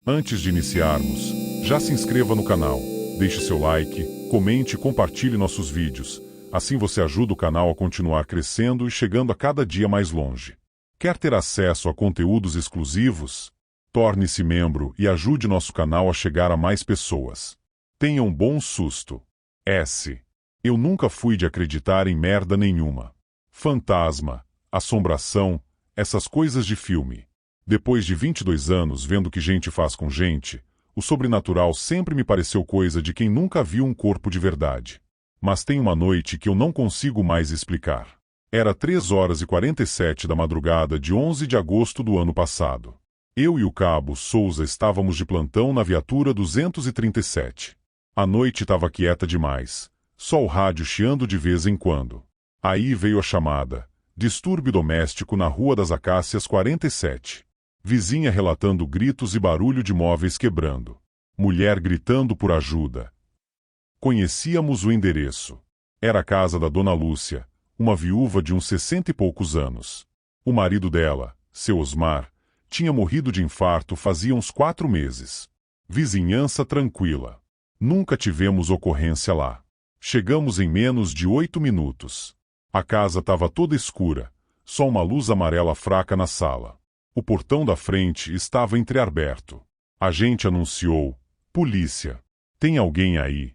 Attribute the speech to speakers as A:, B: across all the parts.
A: Antes de iniciarmos, já se inscreva no canal, deixe seu like, comente e compartilhe nossos vídeos. Assim você ajuda o canal a continuar crescendo e chegando a cada dia mais longe. Quer ter acesso a conteúdos exclusivos? Torne-se membro e ajude nosso canal a chegar a mais pessoas. Tenha um bom susto. Eu nunca fui de acreditar em merda nenhuma. Fantasma, assombração, essas coisas de filme. Depois de 22 anos vendo o que gente faz com gente, o sobrenatural sempre me pareceu coisa de quem nunca viu um corpo de verdade. Mas tem uma noite que eu não consigo mais explicar. Era 3h47 da madrugada de 11 de agosto do ano passado. Eu e o cabo Souza estávamos de plantão na viatura 237. A noite estava quieta demais, só o rádio chiando de vez em quando. Aí veio a chamada: distúrbio doméstico na Rua das Acácias 47. Vizinha relatando gritos e barulho de móveis quebrando. Mulher gritando por ajuda. Conhecíamos o endereço. Era a casa da Dona Lúcia, uma viúva de uns 60 e poucos anos. O marido dela, seu Osmar, tinha morrido de infarto fazia uns 4 meses. Vizinhança tranquila. Nunca tivemos ocorrência lá. Chegamos em menos de 8 minutos. A casa estava toda escura, só uma luz amarela fraca na sala. O portão da frente estava entreaberto. A gente anunciou: polícia. Tem alguém aí?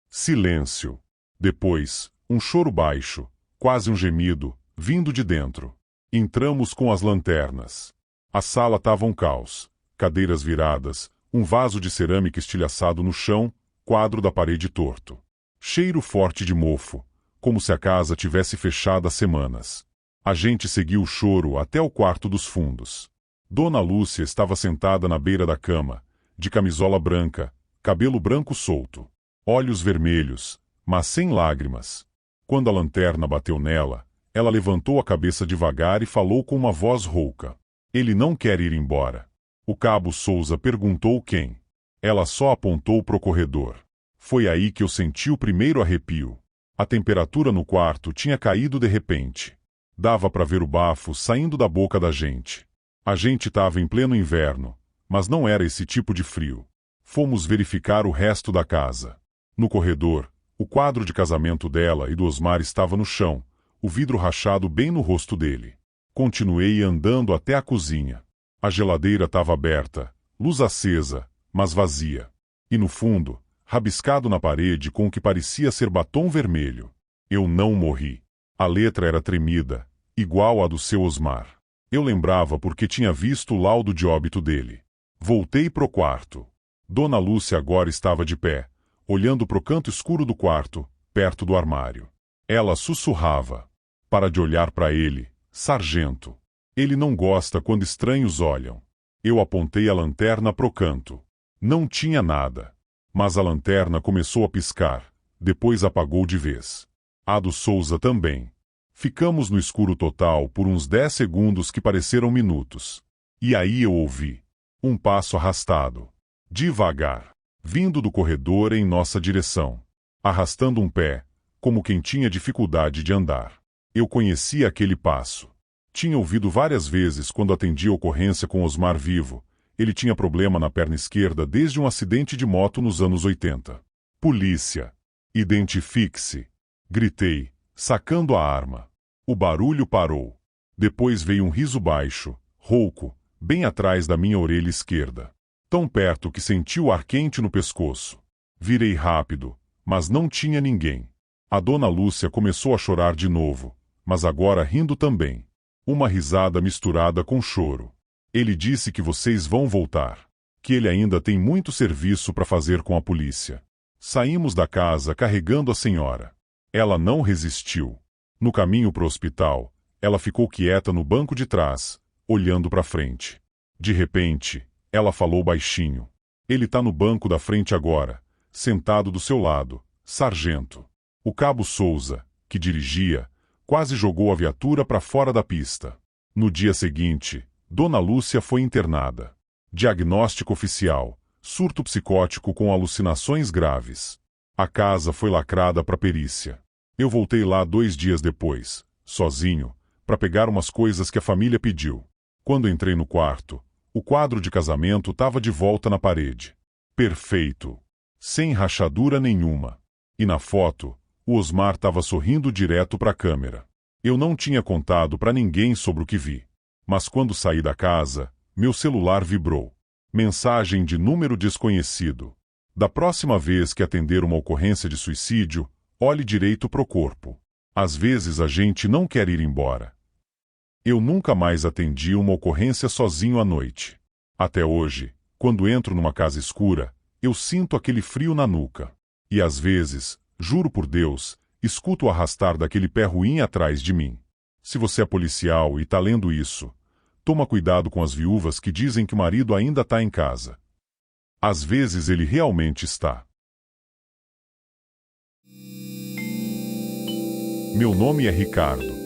A: Silêncio. Depois, um choro baixo, quase um gemido, vindo de dentro. Entramos com as lanternas. A sala estava um caos. Cadeiras viradas, um vaso de cerâmica estilhaçado no chão, quadro da parede torto. Cheiro forte de mofo, como se a casa tivesse fechado há semanas. A gente seguiu o choro até o quarto dos fundos. Dona Lúcia estava sentada na beira da cama, de camisola branca, cabelo branco solto, olhos vermelhos, mas sem lágrimas. Quando a lanterna bateu nela, ela levantou a cabeça devagar e falou com uma voz rouca: "Ele não quer ir embora." O cabo Souza perguntou quem. Ela só apontou pro corredor. Foi aí que eu senti o primeiro arrepio. A temperatura no quarto tinha caído de repente. Dava para ver o bafo saindo da boca da gente. A gente estava em pleno inverno, mas não era esse tipo de frio. Fomos verificar o resto da casa. No corredor, o quadro de casamento dela e do Osmar estava no chão, o vidro rachado bem no rosto dele. Continuei andando até a cozinha. A geladeira estava aberta, luz acesa, mas vazia. E no fundo, rabiscado na parede com o que parecia ser batom vermelho: "Eu não morri." A letra era tremida, igual à do seu Osmar. Eu lembrava porque tinha visto o laudo de óbito dele. Voltei pro quarto. Dona Lúcia agora estava de pé, olhando pro canto escuro do quarto, perto do armário. Ela sussurrava: "Para de olhar para ele, sargento. Ele não gosta quando estranhos olham." Eu apontei a lanterna pro canto. Não tinha nada. Mas a lanterna começou a piscar, depois apagou de vez. A do Souza também. Ficamos no escuro total por uns 10 segundos que pareceram minutos. E aí eu ouvi um passo arrastado, devagar, vindo do corredor em nossa direção, arrastando um pé, como quem tinha dificuldade de andar. Eu conhecia aquele passo. Tinha ouvido várias vezes quando atendia a ocorrência com Osmar vivo. Ele tinha problema na perna esquerda desde um acidente de moto nos anos 80. "Polícia! Identifique-se!" Gritei, sacando a arma. O barulho parou. Depois veio um riso baixo, rouco, bem atrás da minha orelha esquerda. Tão perto que senti o ar quente no pescoço. Virei rápido, mas não tinha ninguém. A Dona Lúcia começou a chorar de novo, mas agora rindo também. Uma risada misturada com choro. "Ele disse que vocês vão voltar. Que ele ainda tem muito serviço para fazer com a polícia." Saímos da casa carregando a senhora. Ela não resistiu. No caminho para o hospital, ela ficou quieta no banco de trás, olhando para frente. De repente, ela falou baixinho: "Ele tá no banco da frente agora, sentado do seu lado, sargento." O cabo Souza, que dirigia, quase jogou a viatura para fora da pista. No dia seguinte, Dona Lúcia foi internada. Diagnóstico oficial: surto psicótico com alucinações graves. A casa foi lacrada para perícia. Eu voltei lá 2 dias depois, sozinho, para pegar umas coisas que a família pediu. Quando entrei no quarto, O quadro de casamento estava de volta na parede. Perfeito. Sem rachadura nenhuma. E na foto, o Osmar estava sorrindo direto para a câmera. Eu não tinha contado para ninguém sobre o que vi. Mas quando saí da casa, meu celular vibrou. Mensagem de número desconhecido. Da próxima vez que atender uma ocorrência de suicídio, olhe direito pro corpo. Às vezes a gente não quer ir embora. Eu nunca mais atendi uma ocorrência sozinho à noite. Até hoje, quando entro numa casa escura, eu sinto aquele frio na nuca. E às vezes, juro por Deus, escuto o arrastar daquele pé ruim atrás de mim. Se você é policial e tá lendo isso, toma cuidado com as viúvas que dizem que o marido ainda está em casa. Às vezes ele realmente está. Meu nome é Ricardo.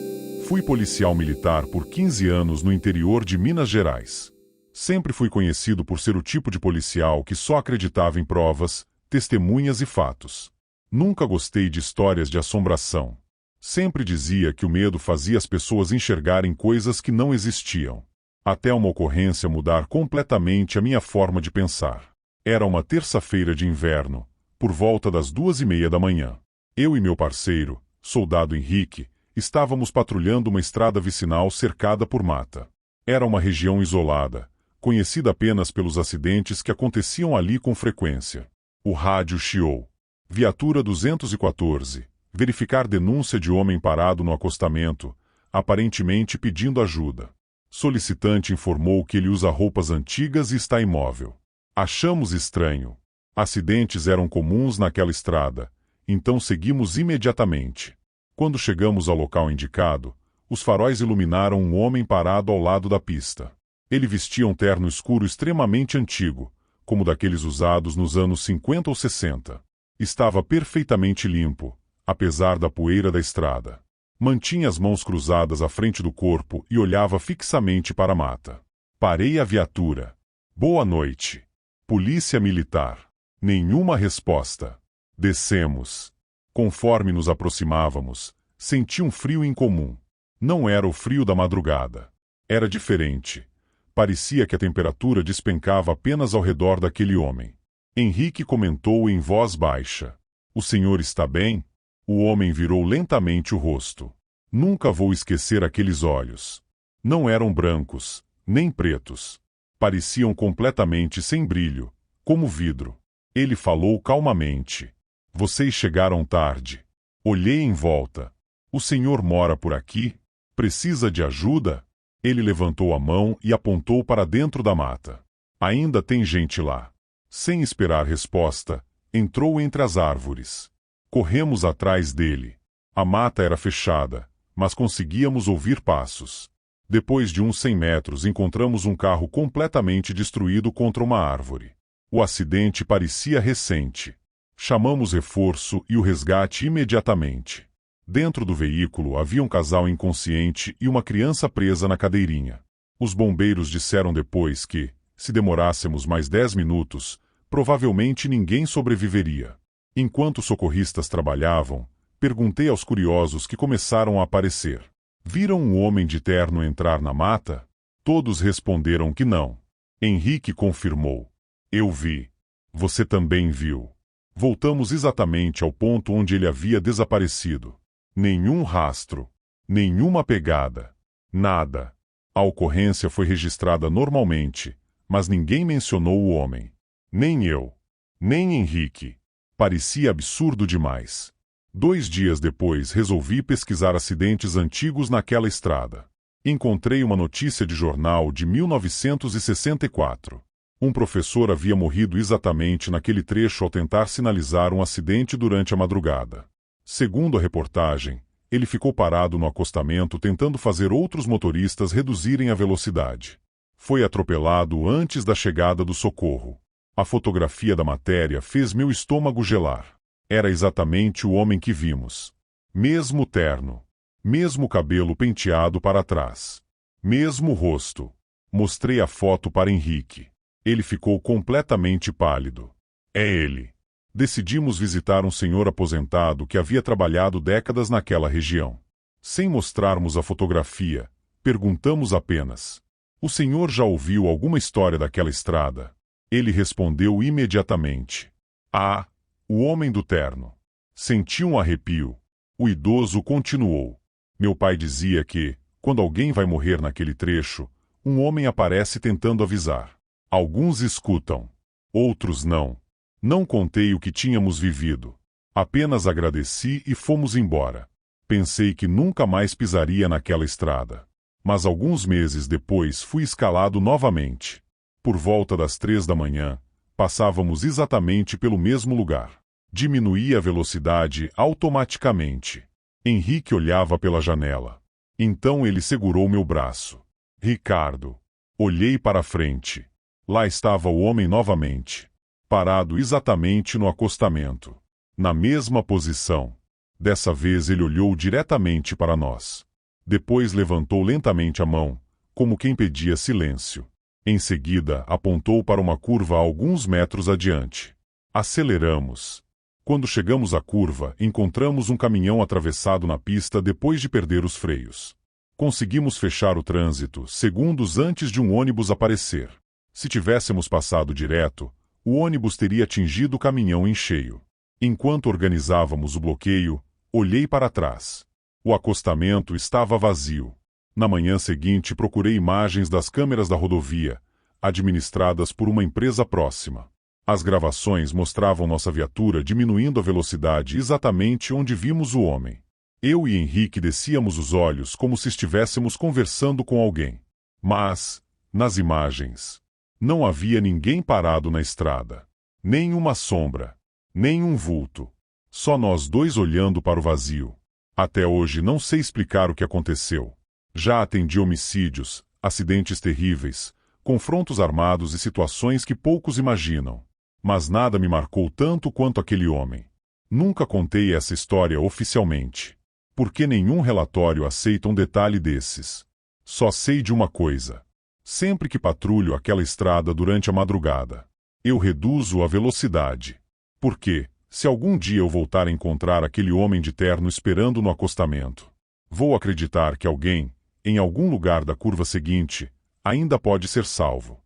A: Fui policial militar por 15 anos no interior de Minas Gerais. Sempre fui conhecido por ser o tipo de policial que só acreditava em provas, testemunhas e fatos. Nunca gostei de histórias de assombração. Sempre dizia que o medo fazia as pessoas enxergarem coisas que não existiam. Até uma ocorrência mudar completamente a minha forma de pensar. Era uma terça-feira de inverno, por volta das 2:30 da manhã. Eu e meu parceiro, soldado Henrique, estávamos patrulhando uma estrada vicinal cercada por mata. Era uma região isolada, conhecida apenas pelos acidentes que aconteciam ali com frequência. O rádio chiou. Viatura 214. Verificar denúncia de homem parado no acostamento, aparentemente pedindo ajuda. Solicitante informou que ele usa roupas antigas e está imóvel. Achamos estranho. Acidentes eram comuns naquela estrada, então seguimos imediatamente. Quando chegamos ao local indicado, os faróis iluminaram um homem parado ao lado da pista. Ele vestia um terno escuro extremamente antigo, como daqueles usados nos anos 50 ou 60. Estava perfeitamente limpo, apesar da poeira da estrada. Mantinha as mãos cruzadas à frente do corpo e olhava fixamente para a mata. Parei a viatura. Boa noite. Polícia Militar. Nenhuma resposta. Descemos. Conforme nos aproximávamos, senti um frio incomum. Não era o frio da madrugada. Era diferente. Parecia que a temperatura despencava apenas ao redor daquele homem. Henrique comentou em voz baixa. O senhor está bem? O homem virou lentamente o rosto. Nunca vou esquecer aqueles olhos. Não eram brancos, nem pretos. Pareciam completamente sem brilho, como vidro. Ele falou calmamente. Vocês chegaram tarde. Olhei em volta. O senhor mora por aqui? Precisa de ajuda? Ele levantou a mão e apontou para dentro da mata. Ainda tem gente lá. Sem esperar resposta, entrou entre as árvores. Corremos atrás dele. A mata era fechada, mas conseguíamos ouvir passos. Depois de uns 100 metros encontramos um carro completamente destruído contra uma árvore. O acidente parecia recente. Chamamos reforço e o resgate imediatamente. Dentro do veículo havia um casal inconsciente e uma criança presa na cadeirinha. Os bombeiros disseram depois que, se demorássemos mais 10 minutos, provavelmente ninguém sobreviveria. Enquanto os socorristas trabalhavam, perguntei aos curiosos que começaram a aparecer. Viram um homem de terno entrar na mata? Todos responderam que não. Henrique confirmou. Eu vi. Você também viu. Voltamos exatamente ao ponto onde ele havia desaparecido. Nenhum rastro. Nenhuma pegada. Nada. A ocorrência foi registrada normalmente, mas ninguém mencionou o homem. Nem eu. Nem Henrique. Parecia absurdo demais. 2 dias depois resolvi pesquisar acidentes antigos naquela estrada. Encontrei uma notícia de jornal de 1964. Um professor havia morrido exatamente naquele trecho ao tentar sinalizar um acidente durante a madrugada. Segundo a reportagem, ele ficou parado no acostamento tentando fazer outros motoristas reduzirem a velocidade. Foi atropelado antes da chegada do socorro. A fotografia da matéria fez meu estômago gelar. Era exatamente o homem que vimos. Mesmo terno. Mesmo cabelo penteado para trás. Mesmo rosto. Mostrei a foto para Henrique. Ele ficou completamente pálido. É ele. Decidimos visitar um senhor aposentado que havia trabalhado décadas naquela região. Sem mostrarmos a fotografia, perguntamos apenas: O senhor já ouviu alguma história daquela estrada? Ele respondeu imediatamente. Ah, o homem do terno. Senti um arrepio. O idoso continuou. Meu pai dizia que, quando alguém vai morrer naquele trecho, um homem aparece tentando avisar. Alguns escutam. Outros não. Não contei o que tínhamos vivido. Apenas agradeci e fomos embora. Pensei que nunca mais pisaria naquela estrada. Mas alguns meses depois fui escalado novamente. Por volta das 3 da manhã, passávamos exatamente pelo mesmo lugar. Diminuí a velocidade automaticamente. Henrique olhava pela janela. Então ele segurou meu braço. Ricardo. Olhei para frente. Lá estava o homem novamente. Parado exatamente no acostamento. Na mesma posição. Dessa vez ele olhou diretamente para nós. Depois levantou lentamente a mão, como quem pedia silêncio. Em seguida, apontou para uma curva a alguns metros adiante. Aceleramos. Quando chegamos à curva, encontramos um caminhão atravessado na pista depois de perder os freios. Conseguimos fechar o trânsito segundos antes de um ônibus aparecer. Se tivéssemos passado direto, o ônibus teria atingido o caminhão em cheio. Enquanto organizávamos o bloqueio, olhei para trás. O acostamento estava vazio. Na manhã seguinte procurei imagens das câmeras da rodovia, administradas por uma empresa próxima. As gravações mostravam nossa viatura diminuindo a velocidade exatamente onde vimos o homem. Eu e Henrique descíamos os olhos como se estivéssemos conversando com alguém. Mas, nas imagens, não havia ninguém parado na estrada. Nem uma sombra. Nem um vulto. Só nós dois olhando para o vazio. Até hoje não sei explicar o que aconteceu. Já atendi homicídios, acidentes terríveis, confrontos armados e situações que poucos imaginam. Mas nada me marcou tanto quanto aquele homem. Nunca contei essa história oficialmente. Porque nenhum relatório aceita um detalhe desses. Só sei de uma coisa. Sempre que patrulho aquela estrada durante a madrugada, eu reduzo a velocidade. Porque, se algum dia eu voltar a encontrar aquele homem de terno esperando no acostamento, vou acreditar que alguém, em algum lugar da curva seguinte, ainda pode ser salvo.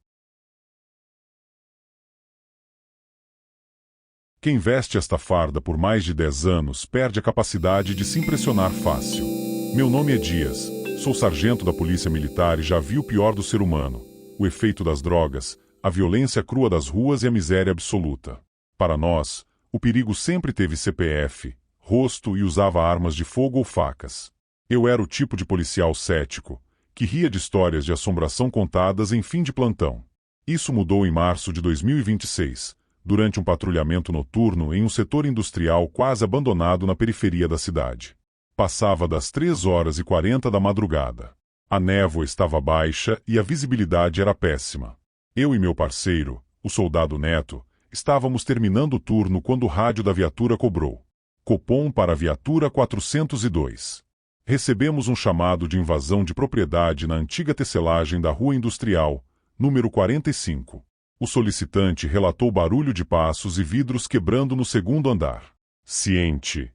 A: Quem veste esta farda por mais de 10 anos perde a capacidade de se impressionar fácil. Meu nome é Dias, sou sargento da Polícia Militar e já vi o pior do ser humano: o efeito das drogas, a violência crua das ruas e a miséria absoluta. Para nós, o perigo sempre teve CPF, rosto e usava armas de fogo ou facas. Eu era o tipo de policial cético, que ria de histórias de assombração contadas em fim de plantão. Isso mudou em março de 2026, durante um patrulhamento noturno em um setor industrial quase abandonado na periferia da cidade. Passava das 3h40 da madrugada. A névoa estava baixa e a visibilidade era péssima. Eu e meu parceiro, o soldado Neto, estávamos terminando o turno quando o rádio da viatura cobrou. Copom para a viatura 402. Recebemos um chamado de invasão de propriedade na antiga tecelagem da Rua Industrial, número 45. O solicitante relatou barulho de passos e vidros quebrando no segundo andar. Ciente.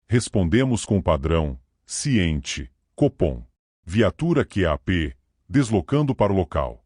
A: Respondemos com o padrão, ciente, Copom. Viatura QAP, deslocando para o local.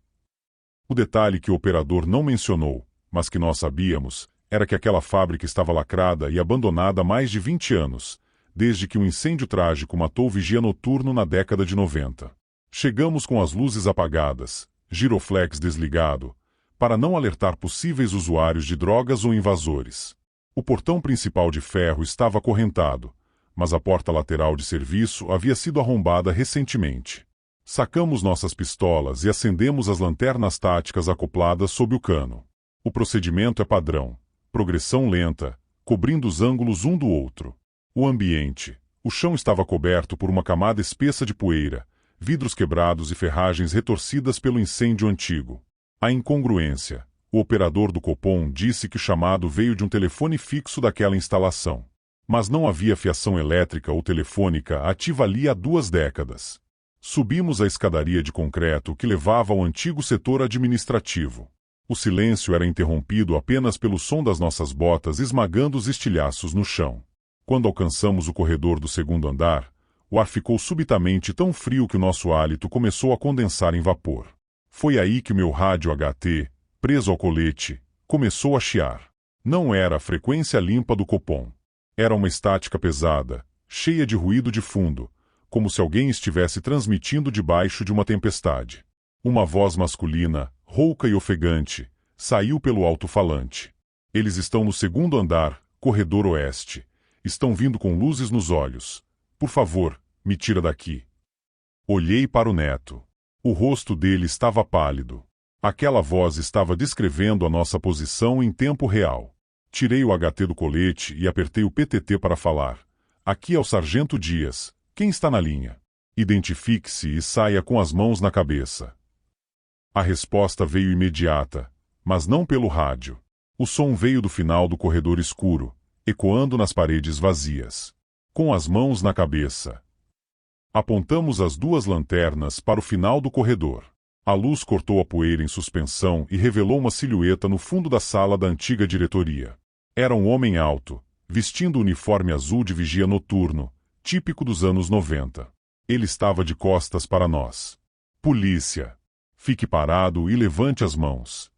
A: O detalhe que o operador não mencionou, mas que nós sabíamos, era que aquela fábrica estava lacrada e abandonada há mais de 20 anos, desde que um incêndio trágico matou o vigia noturno na década de 90. Chegamos com as luzes apagadas, giroflex desligado, para não alertar possíveis usuários de drogas ou invasores. O portão principal de ferro estava acorrentado, mas a porta lateral de serviço havia sido arrombada recentemente. Sacamos nossas pistolas e acendemos as lanternas táticas acopladas sob o cano. O procedimento é padrão, progressão lenta, cobrindo os ângulos um do outro. O ambiente. O chão estava coberto por uma camada espessa de poeira, vidros quebrados e ferragens retorcidas pelo incêndio antigo. A incongruência. O operador do Copom disse que o chamado veio de um telefone fixo daquela instalação. Mas não havia fiação elétrica ou telefônica ativa ali há 2 décadas. Subimos a escadaria de concreto que levava ao antigo setor administrativo. O silêncio era interrompido apenas pelo som das nossas botas esmagando os estilhaços no chão. Quando alcançamos o corredor do segundo andar, O ar ficou subitamente tão frio que o nosso hálito começou a condensar em vapor. Foi aí que o meu rádio HT, preso ao colete, começou a chiar. Não era a frequência limpa do Copom. Era uma estática pesada, cheia de ruído de fundo, como se alguém estivesse transmitindo debaixo de uma tempestade. Uma voz masculina, rouca e ofegante, saiu pelo alto-falante. Eles estão no segundo andar, corredor oeste. Estão vindo com luzes nos olhos. Por favor, me tira daqui. Olhei para o neto. O rosto dele estava pálido. Aquela voz estava descrevendo a nossa posição em tempo real. Tirei o HT do colete e apertei o PTT para falar. Aqui é o Sargento Dias. Quem está na linha? Identifique-se e saia com as mãos na cabeça. A resposta veio imediata, mas não pelo rádio. O som veio do final do corredor escuro, ecoando nas paredes vazias. Com as mãos na cabeça. Apontamos as duas lanternas para o final do corredor. A luz cortou a poeira em suspensão e revelou uma silhueta no fundo da sala da antiga diretoria. Era um homem alto, vestindo o uniforme azul de vigia noturno, típico dos anos 90. Ele estava de costas para nós. Polícia! Fique parado e levante as mãos.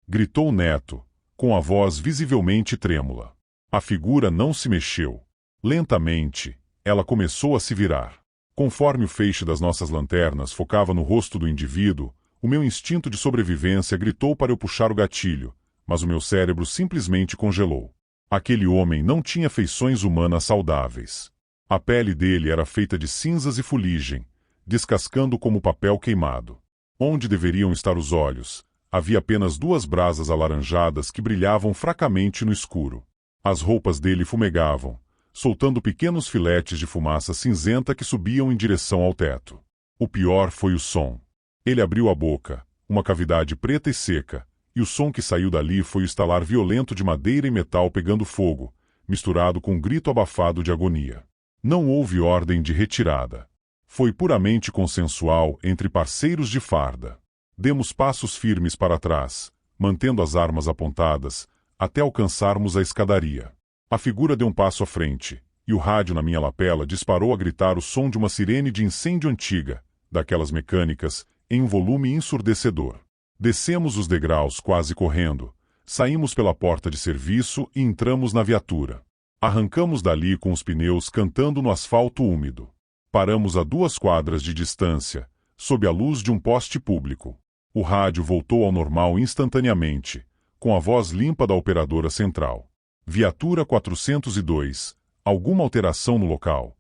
A: Gritou Neto, com a voz visivelmente trêmula. A figura não se mexeu. Lentamente, ela começou a se virar. Conforme o feixe das nossas lanternas focava no rosto do indivíduo, o meu instinto de sobrevivência gritou para eu puxar o gatilho, mas o meu cérebro simplesmente congelou. Aquele homem não tinha feições humanas saudáveis. A pele dele era feita de cinzas e fuligem, descascando como papel queimado. Onde deveriam estar os olhos, havia apenas duas brasas alaranjadas que brilhavam fracamente no escuro. As roupas dele fumegavam, soltando pequenos filetes de fumaça cinzenta que subiam em direção ao teto. O pior foi o som. Ele abriu a boca, uma cavidade preta e seca, e o som que saiu dali foi o estalar violento de madeira e metal pegando fogo, misturado com um grito abafado de agonia. Não houve ordem de retirada. Foi puramente consensual entre parceiros de farda. Demos passos firmes para trás, mantendo as armas apontadas, até alcançarmos a escadaria. A figura deu um passo à frente, e o rádio na minha lapela disparou a gritar o som de uma sirene de incêndio antiga, daquelas mecânicas, em um volume ensurdecedor. Descemos os degraus quase correndo, saímos pela porta de serviço e entramos na viatura. Arrancamos dali com os pneus cantando no asfalto úmido. Paramos a 2 quadras de distância, sob a luz de um poste público. O rádio voltou ao normal instantaneamente, com a voz limpa da operadora central. Viatura 402, alguma alteração no local?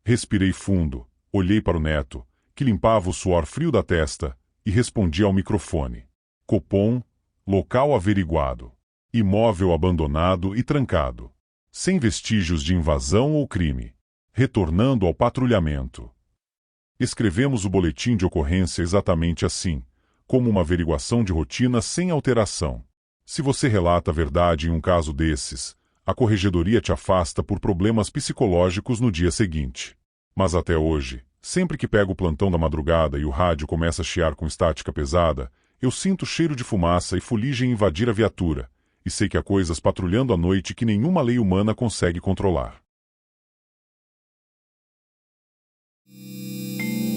A: Respirei fundo, olhei para o Neto, que limpava o suor frio da testa, e respondi ao microfone. Copom, local averiguado. Imóvel abandonado e trancado. Sem vestígios de invasão ou crime. Retornando ao patrulhamento. Escrevemos o boletim de ocorrência exatamente assim, como uma averiguação de rotina sem alteração. Se você relata a verdade em um caso desses, a corregedoria te afasta por problemas psicológicos no dia seguinte. Mas até hoje, sempre que pego o plantão da madrugada e o rádio começa a chiar com estática pesada, eu sinto cheiro de fumaça e fuligem invadir a viatura, e sei que há coisas patrulhando à noite que nenhuma lei humana consegue controlar.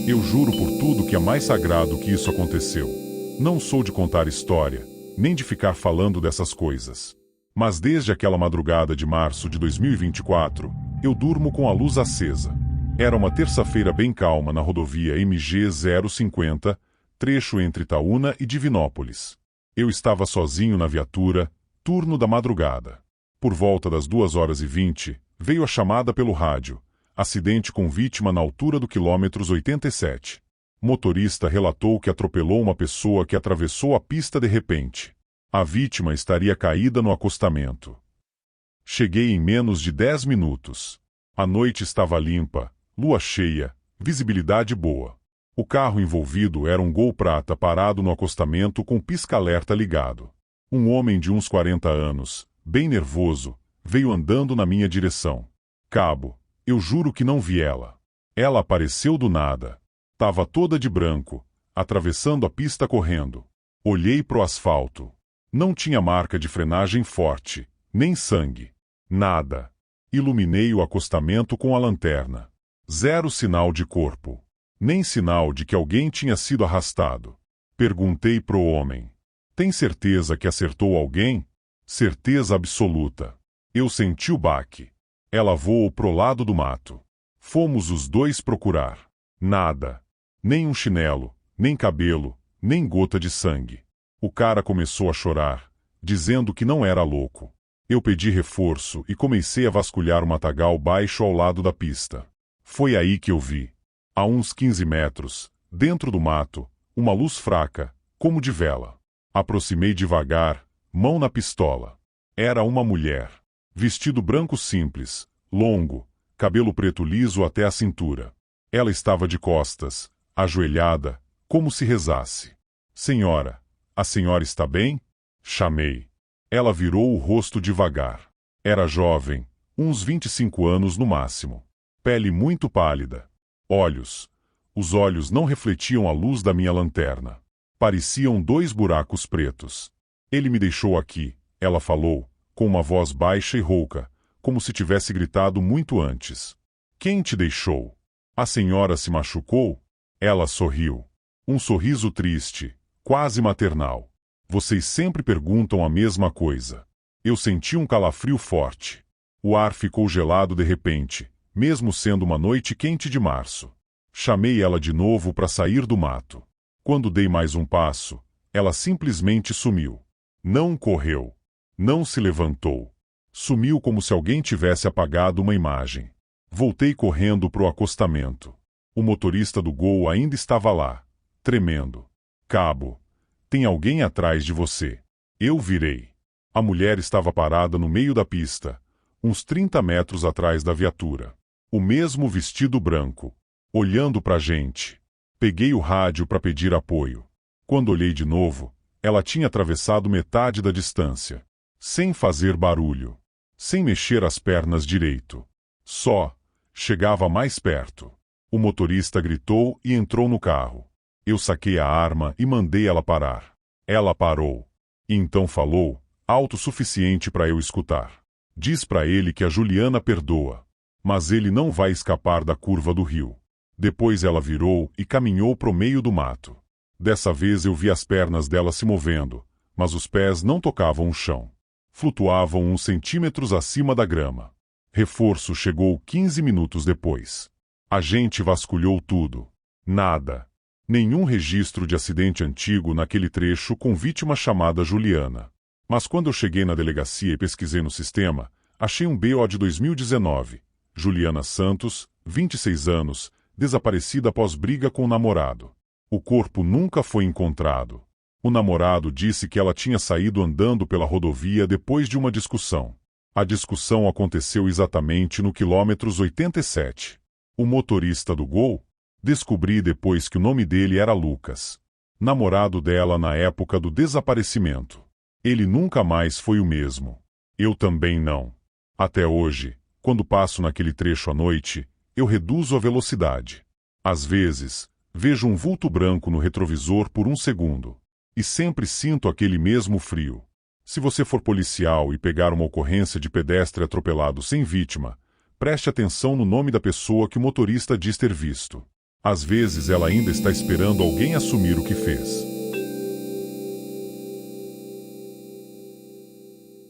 A: Eu juro por tudo que é mais sagrado que isso aconteceu. Não sou de contar história, nem de ficar falando dessas coisas. Mas desde aquela madrugada de março de 2024, eu durmo com a luz acesa. Era uma terça-feira bem calma na rodovia MG 050, trecho entre Itaúna e Divinópolis. Eu estava sozinho na viatura, turno da madrugada. Por volta das 2h20, veio a chamada pelo rádio. Acidente com vítima na altura do quilômetros 87. Motorista relatou que atropelou uma pessoa que atravessou a pista de repente. A vítima estaria caída no acostamento. Cheguei em menos de 10 minutos. A noite estava limpa, lua cheia, visibilidade boa. O carro envolvido era um Gol prata parado no acostamento com pisca-alerta ligado. Um homem de uns 40 anos, bem nervoso, veio andando na minha direção. Cabo, eu juro que não vi ela. Ela apareceu do nada. Tava toda de branco, atravessando a pista correndo. Olhei pro asfalto. Não tinha marca de frenagem forte, nem sangue. Nada. Iluminei o acostamento com a lanterna. Zero sinal de corpo. Nem sinal de que alguém tinha sido arrastado. Perguntei pro homem. Tem certeza que acertou alguém? Certeza absoluta. Eu senti o baque. Ela voou pro lado do mato. Fomos os dois procurar. Nada. Nem um chinelo, nem cabelo, nem gota de sangue. O cara começou a chorar, dizendo que não era louco. Eu pedi reforço e comecei a vasculhar o matagal baixo ao lado da pista. Foi aí que eu vi. A uns 15 metros, dentro do mato, uma luz fraca, como de vela. Aproximei devagar, mão na pistola. Era uma mulher. Vestido branco simples, longo, cabelo preto liso até a cintura. Ela estava de costas, ajoelhada, como se rezasse. Senhora, a senhora está bem? Chamei. Ela virou o rosto devagar. Era jovem, uns 25 anos no máximo. Pele muito pálida. Olhos. Os olhos não refletiam a luz da minha lanterna. Pareciam 2 buracos pretos. Ele me deixou aqui, ela falou, com uma voz baixa e rouca, como se tivesse gritado muito antes. Quem te deixou? A senhora se machucou? Ela sorriu. Um sorriso triste, quase maternal. Vocês sempre perguntam a mesma coisa. Eu senti um calafrio forte. O ar ficou gelado de repente, mesmo sendo uma noite quente de março. Chamei ela de novo para sair do mato. Quando dei mais um passo, ela simplesmente sumiu. Não correu. Não se levantou. Sumiu como se alguém tivesse apagado uma imagem. Voltei correndo pro acostamento. O motorista do Gol ainda estava lá, tremendo. Cabo, tem alguém atrás de você. Eu virei. A mulher estava parada no meio da pista, uns 30 metros atrás da viatura. O mesmo vestido branco, olhando pra gente. Peguei o rádio para pedir apoio. Quando olhei de novo, ela tinha atravessado metade da distância. Sem fazer barulho. Sem mexer as pernas direito. Só. Chegava mais perto. O motorista gritou e entrou no carro. Eu saquei a arma e mandei ela parar. Ela parou. E então falou, alto o suficiente para eu escutar. Diz para ele que a Juliana perdoa. Mas ele não vai escapar da curva do rio. Depois ela virou e caminhou pro meio do mato. Dessa vez eu vi as pernas dela se movendo, mas os pés não tocavam o chão. Flutuavam uns centímetros acima da grama. Reforço chegou 15 minutos depois. A gente vasculhou tudo. Nada. Nenhum registro de acidente antigo naquele trecho com vítima chamada Juliana. Mas quando eu cheguei na delegacia e pesquisei no sistema, achei um BO de 2019. Juliana Santos, 26 anos, desaparecida após briga com o namorado. O corpo nunca foi encontrado. O namorado disse que ela tinha saído andando pela rodovia depois de uma discussão. A discussão aconteceu exatamente no quilômetros 87. O motorista do Gol? Descobri depois que o nome dele era Lucas. Namorado dela na época do desaparecimento. Ele nunca mais foi o mesmo. Eu também não. Até hoje, quando passo naquele trecho à noite, eu reduzo a velocidade. Às vezes, vejo um vulto branco no retrovisor por um segundo. E sempre sinto aquele mesmo frio. Se você for policial e pegar uma ocorrência de pedestre atropelado sem vítima, preste atenção no nome da pessoa que o motorista diz ter visto. Às vezes ela ainda está esperando alguém assumir o que fez.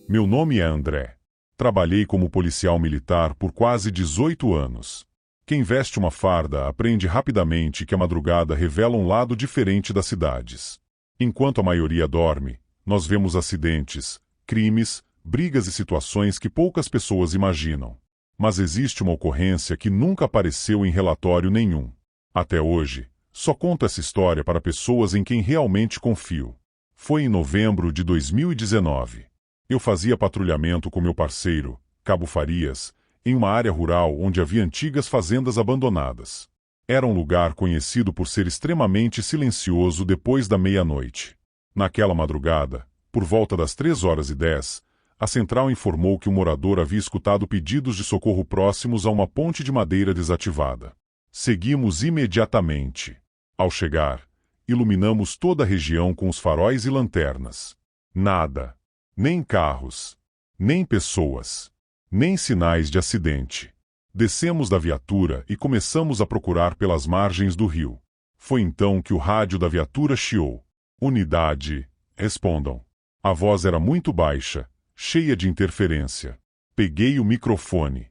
A: Meu nome é André. Trabalhei como policial militar por quase 18 anos. Quem veste uma farda aprende rapidamente que a madrugada revela um lado diferente das cidades. Enquanto a maioria dorme, nós vemos acidentes, crimes, brigas e situações que poucas pessoas imaginam. Mas existe uma ocorrência que nunca apareceu em relatório nenhum. Até hoje, só conto essa história para pessoas em quem realmente confio. Foi em novembro de 2019. Eu fazia patrulhamento com meu parceiro, Cabo Farias, em uma área rural onde havia antigas fazendas abandonadas. Era um lugar conhecido por ser extremamente silencioso depois da meia-noite. Naquela madrugada, por volta das 3h10, a central informou que o morador havia escutado pedidos de socorro próximos a uma ponte de madeira desativada. Seguimos imediatamente. Ao chegar, iluminamos toda a região com os faróis e lanternas. Nada. Nem carros. Nem pessoas. Nem sinais de acidente. Descemos da viatura e começamos a procurar pelas margens do rio. Foi então que o rádio da viatura chiou. Unidade, respondam. A voz era muito baixa, cheia de interferência. Peguei o microfone.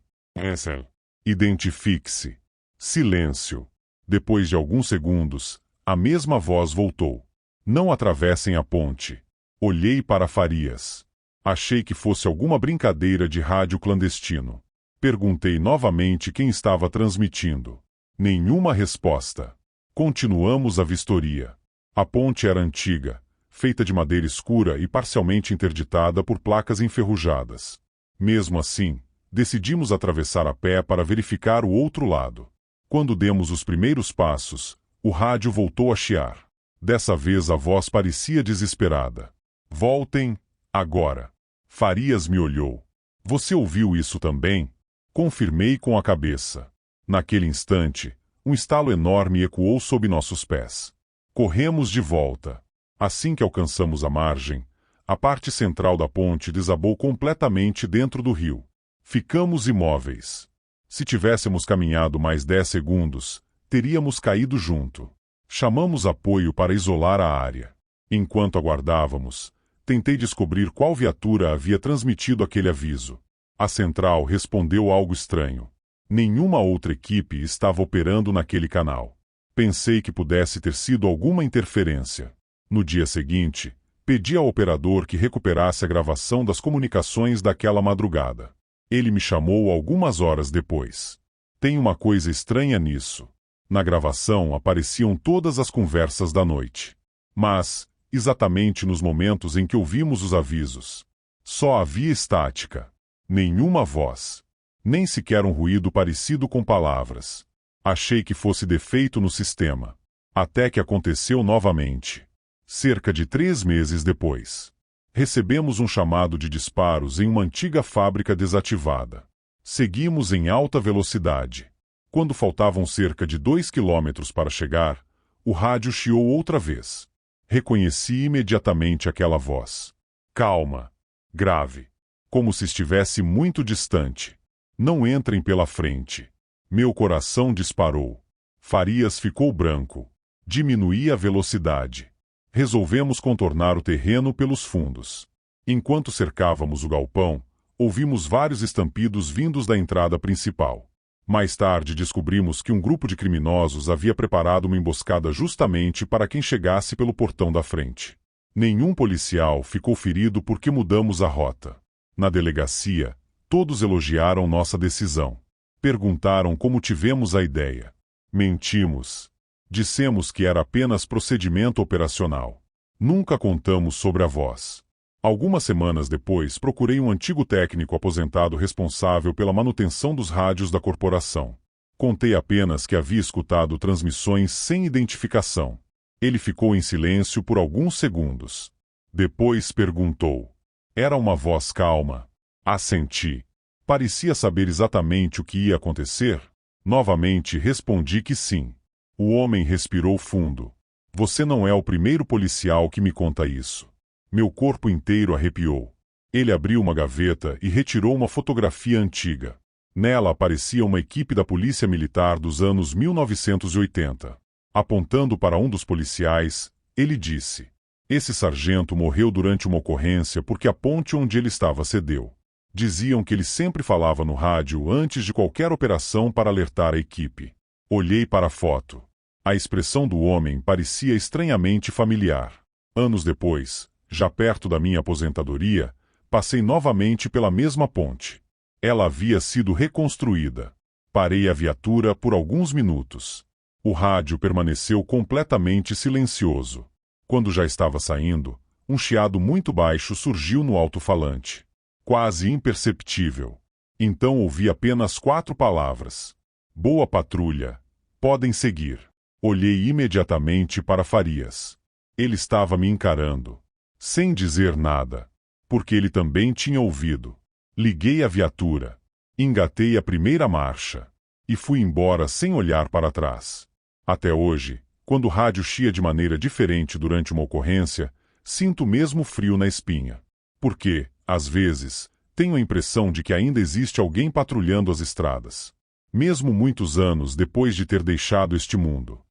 A: Identifique-se. Silêncio. Depois de alguns segundos, a mesma voz voltou. Não atravessem a ponte. Olhei para Farias. Achei que fosse alguma brincadeira de rádio clandestino. Perguntei novamente quem estava transmitindo. Nenhuma resposta. Continuamos a vistoria. A ponte era antiga, feita de madeira escura e parcialmente interditada por placas enferrujadas. Mesmo assim, decidimos atravessar a pé para verificar o outro lado. Quando demos os primeiros passos, o rádio voltou a chiar. Dessa vez a voz parecia desesperada. Voltem, agora. Farias me olhou. Você ouviu isso também? Confirmei com a cabeça. Naquele instante, um estalo enorme ecoou sob nossos pés. Corremos de volta. Assim que alcançamos a margem, a parte central da ponte desabou completamente dentro do rio. Ficamos imóveis. Se tivéssemos caminhado mais 10 segundos, teríamos caído junto. Chamamos apoio para isolar a área. Enquanto aguardávamos, tentei descobrir qual viatura havia transmitido aquele aviso. A central respondeu algo estranho. Nenhuma outra equipe estava operando naquele canal. Pensei que pudesse ter sido alguma interferência. No dia seguinte, pedi ao operador que recuperasse a gravação das comunicações daquela madrugada. Ele me chamou algumas horas depois. Tem uma coisa estranha nisso. Na gravação apareciam todas as conversas da noite. Mas, exatamente nos momentos em que ouvimos os avisos, só havia estática. Nenhuma voz. Nem sequer um ruído parecido com palavras. Achei que fosse defeito no sistema. Até que aconteceu novamente. Cerca de 3 meses depois. Recebemos um chamado de disparos em uma antiga fábrica desativada. Seguimos em alta velocidade. Quando faltavam cerca de 2 quilômetros para chegar, o rádio chiou outra vez. Reconheci imediatamente aquela voz. Calma. Grave. Como se estivesse muito distante. Não entrem pela frente. Meu coração disparou. Farias ficou branco. Diminuí a velocidade. Resolvemos contornar o terreno pelos fundos. Enquanto cercávamos o galpão, ouvimos vários estampidos vindos da entrada principal. Mais tarde descobrimos que um grupo de criminosos havia preparado uma emboscada justamente para quem chegasse pelo portão da frente. Nenhum policial ficou ferido porque mudamos a rota. Na delegacia, todos elogiaram nossa decisão. Perguntaram como tivemos a ideia. Mentimos. Dissemos que era apenas procedimento operacional. Nunca contamos sobre a voz. Algumas semanas depois, procurei um antigo técnico aposentado responsável pela manutenção dos rádios da corporação. Contei apenas que havia escutado transmissões sem identificação. Ele ficou em silêncio por alguns segundos. Depois perguntou. Era uma voz calma. Assenti. Parecia saber exatamente o que ia acontecer. Novamente respondi que sim. O homem respirou fundo. Você não é o primeiro policial que me conta isso. Meu corpo inteiro arrepiou. Ele abriu uma gaveta e retirou uma fotografia antiga. Nela aparecia uma equipe da Polícia Militar dos anos 1980. Apontando para um dos policiais, ele disse: esse sargento morreu durante uma ocorrência porque a ponte onde ele estava cedeu. Diziam que ele sempre falava no rádio antes de qualquer operação para alertar a equipe. Olhei para a foto. A expressão do homem parecia estranhamente familiar. Anos depois, já perto da minha aposentadoria, passei novamente pela mesma ponte. Ela havia sido reconstruída. Parei a viatura por alguns minutos. O rádio permaneceu completamente silencioso. Quando já estava saindo, um chiado muito baixo surgiu no alto-falante. Quase imperceptível. Então ouvi apenas 4 palavras. Boa patrulha. Podem seguir. Olhei imediatamente para Farias. Ele estava me encarando. Sem dizer nada. Porque ele também tinha ouvido. Liguei a viatura. Engatei a primeira marcha. E fui embora sem olhar para trás. Até hoje, quando o rádio chia de maneira diferente durante uma ocorrência, sinto mesmo frio na espinha. Porque, às vezes, tenho a impressão de que ainda existe alguém patrulhando as estradas. mesmo muitos anos depois de ter deixado este mundo.